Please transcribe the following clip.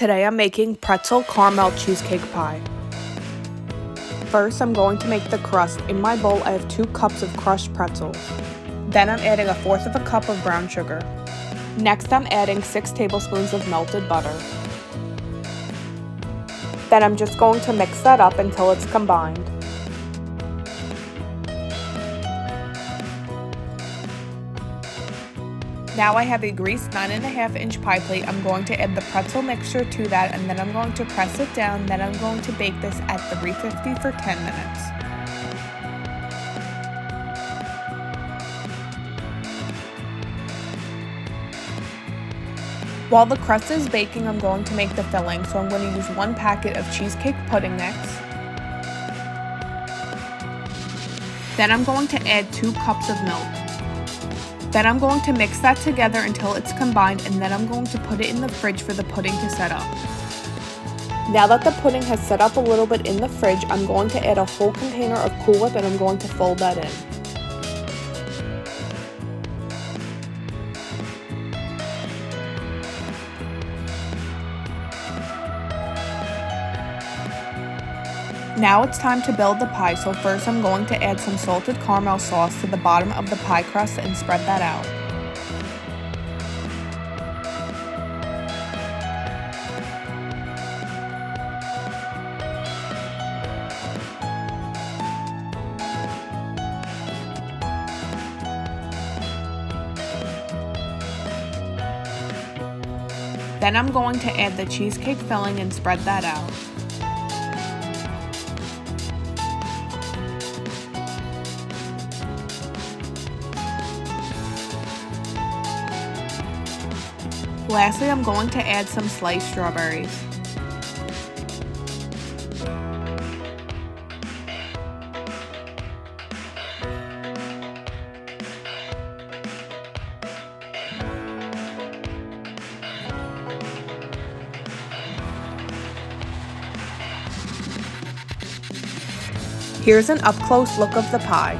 Today I'm making pretzel caramel cheesecake pie. First, I'm going to make the crust. In my bowl, I have 2 cups of crushed pretzels. Then I'm adding 1/4 of a cup of brown sugar. Next, I'm adding 6 tablespoons of melted butter. Then I'm just going to mix that up until it's combined. Now I have a greased 9.5-inch pie plate. I'm going to add the pretzel mixture to that, and then I'm going to press it down. Then I'm going to bake this at 350 for 10 minutes. While the crust is baking, I'm going to make the filling. So I'm going to use 1 packet of cheesecake pudding mix. Then I'm going to add 2 cups of milk. Then I'm going to mix that together until it's combined, and then I'm going to put it in the fridge for the pudding to set up. Now that the pudding has set up a little bit in the fridge, I'm going to add a whole container of Cool Whip and I'm going to fold that in. Now it's time to build the pie, so first I'm going to add some salted caramel sauce to the bottom of the pie crust and spread that out. Then I'm going to add the cheesecake filling and spread that out. Lastly, I'm going to add some sliced strawberries. Here's an up-close look of the pie.